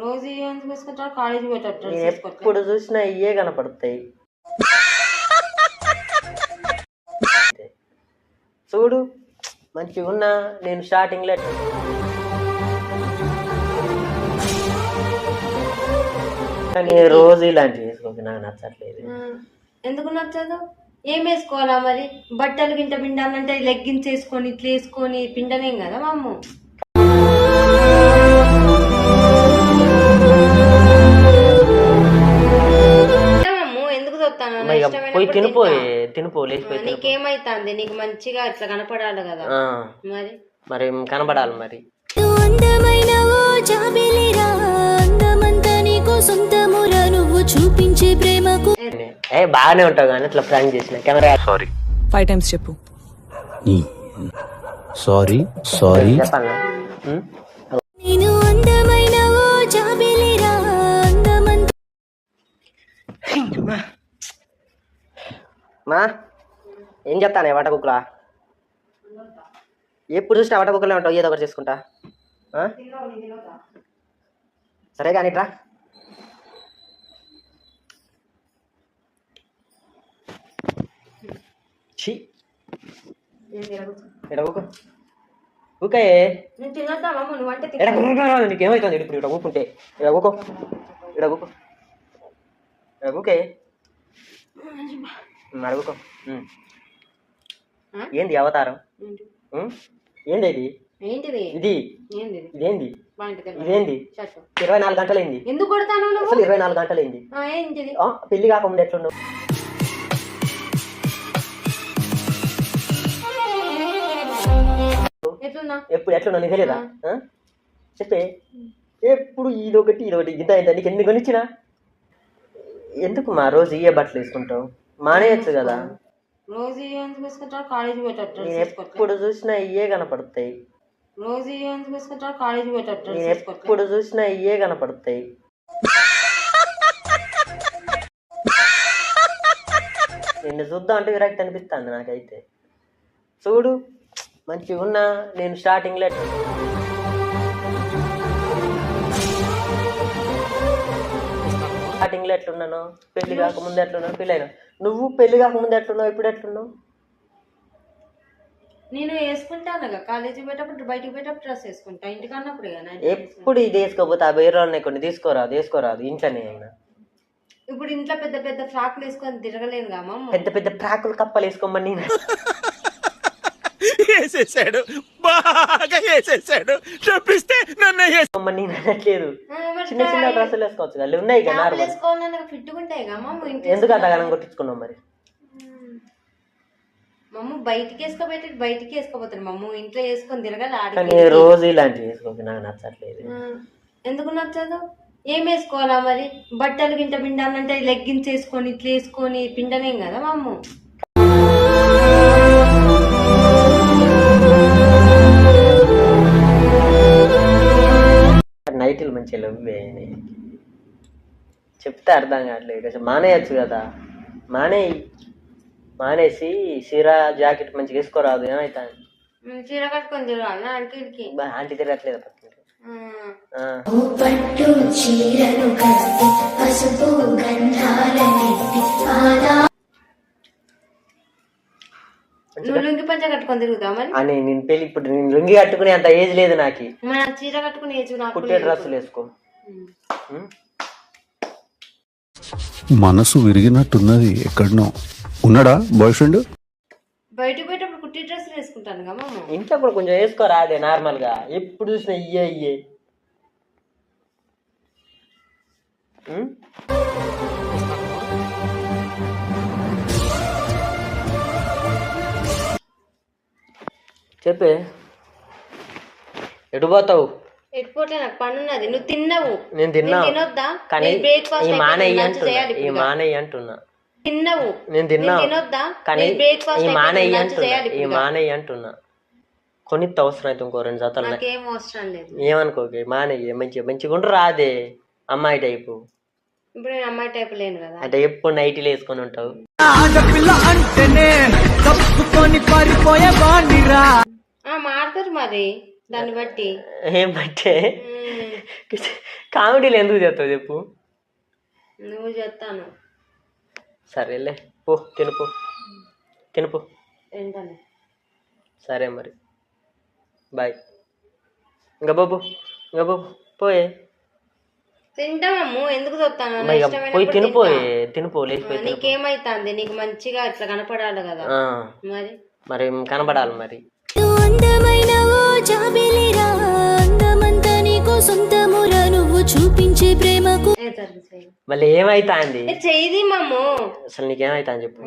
రోజు ఎందుకు వేసుకుంటారు? కాలేజీ పోయేటట్టు నేను ఎప్పుడు చూసినా ఇవే కనపడతాయి. చూడు మంచిగా ఉన్నా నేను స్టార్టింగ్ లో కానీ రోజు ఇలాంటివి వేసుకోక నాకు నచ్చట్లేదు. ఎందుకు నచ్చదు? ఏం వేసుకోవాలా మరి? బట్టలు గింట పిండాలంటే లెగ్గిన్స్ వేసుకొని ఇట్లా వేసుకొని పిండలేం కదా మా అమ్మ. ఎందుకు చూస్తాను? పోయి తినిపో లేచిపోయి. నీకేమైతుంది? నీకు మంచిగా ఇట్లా కనపడాలి కదా. మరి మరి కనపడాలి మరి. చూపించే ప్రేమకు బాగానే ఉంటావు కానీ ఇట్లా ప్రాంక్ చేసిన కెమెరా. సారీ 5 times చెప్పు. సారీ చెప్పాలా? మా ఏం చెప్తానే వట కుక్కలా? ఎప్పుడు చూసినా వట కుక్కలే ఉంటావు, ఏదో ఒకటి చేసుకుంటా. సరే కానీ ఇట్రా. నీకేమవుతుంది ఇప్పుడు? ఇక్కడ కూకుంటే ఇక్కడ కూకో, ఇక్కడ కూకో, ఇక్కడ కూకే అడుగుకో. ఏంది అవతారం? ఏంది ఇది? ఇది ఇదేంది? ఇదేంది? 24 గంటలైంది. ఎందుకు కొడతాను? అసలు 24 గంటలైంది. పెళ్లి కాకముందు ఎట్లున్నావు? ఎప్పుడు ఎట్లున్నా నీకు తెలియదా? చెప్పే. ఎప్పుడు ఇదొకటి ఇంత ఇంత నీకు ఎన్ని కొనిచ్చినా? ఎందుకు మా రోజు ఇయ్యే బట్టలు వేసుకుంటావు? మానేయచ్చు కదా. రోజు ఎందుకు వేసుకుంటారు? కాలేజీ పోయేటట్టు. నేను ఎప్పుడు చూసినా ఇవే కనపడతాయి. రోజు ఎందుకు వేసుకుంటారు? కాలేజీ పోయేటట్టు. నేను ఎప్పుడు చూసినా ఇవే కనపడతాయి. నిన్ను చూద్దాం అంటే విరక్తి అనిపిస్తుంది నాకైతే. చూడు మంచిగా ఉన్నా నేను స్టార్టింగ్ లో ఎట్లున్నాను? పెళ్లి కాకముందు ఎట్లున్నావు? పెళ్ళైనా నువ్వు పెళ్లి కాకముందు ఎట్లున్నావు? ఇప్పుడు ఎట్లున్నావు? నేను వేసుకుంటాను కాలేజీ పోయేటప్పుడు, బయటకు పోయేటప్పుడు డ్రెస్ వేసుకుంటా. ఇంటికన్నప్పుడు ఎప్పుడు ఇది వేసుకోపోతే 50 రూపాయలు కొన్ని తీసుకోరాదు ఇంట్లోనే అయినా. ఇప్పుడు ఇంట్లో పెద్ద పెద్ద ఫ్రాక్లు వేసుకొని తిరగలేను కదా. పెద్ద పెద్ద ఫ్రాకులు కప్పలు వేసుకోమని వేసేసాడు, బాగా వేసేసాడు. చూపిస్తే నన్ను వేసుకోమని అనట్లేదు. చిన్న చిన్న డ్రెస్సులు వేసుకోవచ్చు కదా, ఉన్నాయి కదా నార్మల్. ఎందుకు అంతగానం కొట్టించుకున్నావు మరి? మమ్మ బయటికి వేసుకోపోతాడు మమ్మ. ఇంట్లో వేసుకొని తిరగాలి. కానీ రోజు ఇలాంటివి వేసుకోక నాకు నచ్చట్లేదు. ఎందుకు నచ్చదు? ఏం వేసుకోవాలా మరి? బట్టలు గింట పిండాలంటే లెగ్గిన్స్ వేసుకొని ఇట్లా వేసుకొని పిండలేం కదా మా అమ్మ. నైట్లు మంచిగా లవ్వే చెప్తే అర్థం కావట్లేదు. మానేయచ్చు కదా, మానేసి చీర జాకెట్ మంచిగా వేసుకోరాదు. ఏమైతా చీర కట్టుకొని తిరగాలి ఆంటీ తిరగట్లేదు లుంగి పంచ కట్టుకొని తిరుగుతా మరి అని. నేను పెళ్లి ఇప్పుడు నేను లుంగి కట్టుకునే అంత ఏజ్ లేదు నాకు. చీర కట్టుకుని ఏజ్ కుట్టే డ్రెస్సులు వేసుకో. మనసు విరిగినట్టున్నది. ఎక్కడనో ఉన్నాడా బాయ్ ఫ్రెండ్? బయటకు పోయేటప్పుడు కుట్టి డ్రెస్సులు వేసుకుంటాను కదా. ఇంట్లో కూడా కొంచెం వేసుకోరా, అదే నార్మల్ గా. ఎప్పుడు చూసినా ఇయ్యే చెప్పే. ఎటు పోతావు? ఎటుపోతే నాకు పని ఉన్నది. నువ్వు తిన్నావు, నేను తిన్నా. తినొద్దా? కానీ బ్రేక్ఫాస్ట్ ఈ మానేయ్యి అంటున్నా. తిన్నావు, నేను తిన్నా. తినొద్దా? కానీ బ్రేక్ఫాస్ట్ ఈ మానేయ్యి అంటున్నా. కొనిత్త అవసరం అయితే ఇంకో 2 జతలు. నాకేం అవసరం లేదు. ఏమనుకోకే, మానేయ్యి. మంచిగా ఉండరు రాదే అమ్మాయి టైపు. ఇప్పుడు నేను అమ్మాయి టైప్ లేను కదా. అంటే ఎప్పుడు నైటీలు వేసుకొని ఉంటావు. మారుతారు మరి దాన్ని బట్టి. ఏం బట్టే? కామెడీలు ఎందుకు చేస్తావు చెప్పు. నువ్వు చెప్తాను సరేలే పో తినుపో ఏంటనే. సరే మరి బాయ్. ఇంకా బాబు పోయే. తింటామమ్ము, ఎందుకు చెప్తాను? మరి ఇక పోయి తినుపో లేచిపోయి తినుపో. నీకేమైతుంది? నీకు మంచిగా ఇట్లా కనపడాలి కదా. మరి కనబడాలి మరి. అందమైన ఓ జాబిలిరా, అందమంతా నీకు సొంతమురా, నువ్వు చూపించే ప్రేమకు. మళ్ళీ ఏమైతా అంది చెయ్యి మమ్ము. అసలు నీకేమైతా అని చెప్పు.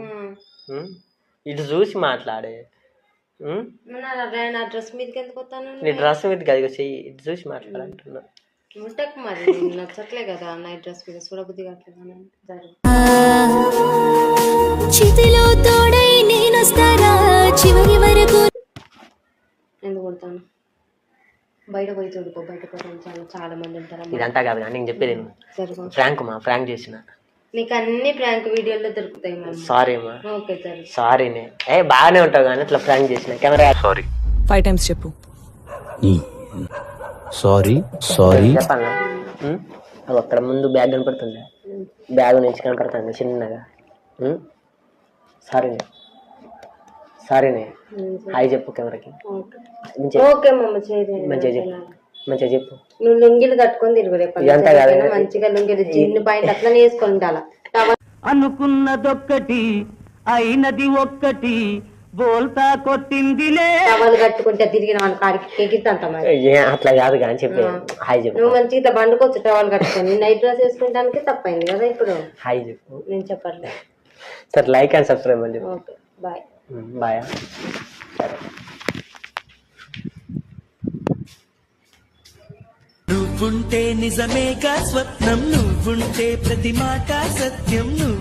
ఇటు చూసి మాట్లాడే. నా డ్రెస్ మీదకి ఎందుకు వస్తాను? నీ డ్రెస్ మీద కదా చెయ్యి, ఇటు చూసి మాట్లాడంటున్నా. ముట్టకు మరి, నచ్చట్లే కదా నైట్ డ్రెస్ మీద, చూడబుద్ధి కావట్లేదు. చితిలో తోడై నేనొస్తారా చివరి వరకు. ఎందుకు కొడతాను? బయట పోయి చూడుకో, బయట ప్రపంచాలు చాలా మంది ఉంటారు. ఇదంతా కాదు కానీ నేను చెప్పేది ఫ్రాంక్ చేసిన. నీకు అన్ని ప్రాంక్ వీడియోలో దొరుకుతాయి. సారీ మా. ఓకే సరే. సారీనే బాగానే ఉంటావు కానీ ఇట్లా ప్రాంక్ చేసిన. కెమెరా సారీ 5 times చెప్పు. సారీ చెప్పాలా? అది అక్కడ ముందు బ్యాగ్ కనపడుతుంది, బ్యాగ్ నుంచి కనపడుతుంది చిన్నగా. సారీనే హాయ్ చెప్పు కెమెరాకి. ఓకే మంచిగా చెప్పు. నువ్వు లుంగిలు కట్టుకొని తిరుగు రేపు. ఇదంతా కాదు, మంచిగా లుంగిలు చిన్న పాయింట్ అట్లనే వేసుకొని ఉండాలా. అనుకున్నదొక్కటి అయినది ఒక్కటి బోల్తా కొట్టిందిలే. టవల్ కట్టుకుంటే తిరిగిన వాళ్ళ కాడికి ఎగిరితంత మరి. అట్లా కాదు కానీ చెప్పే హాయ్ చెప్పు. నువ్వు మంచిగా ఇట్లా బండుకోవచ్చు టవల్ కట్టుకొని. నైట్ డ్రెస్ వేసుకుంటానికి తప్పైంది కదా ఇప్పుడు. హాయ్ చెప్పు. నేను చెప్పట్లేదు. సరే లైక్ అండ్ సబ్స్క్రైబ్ అని చెప్పు. Okay bye. బాయ్. నువ్వుంటే నిజమేగా స్వప్నం, నువ్వుంటే ప్రతి మాట సత్యం. నువ్వు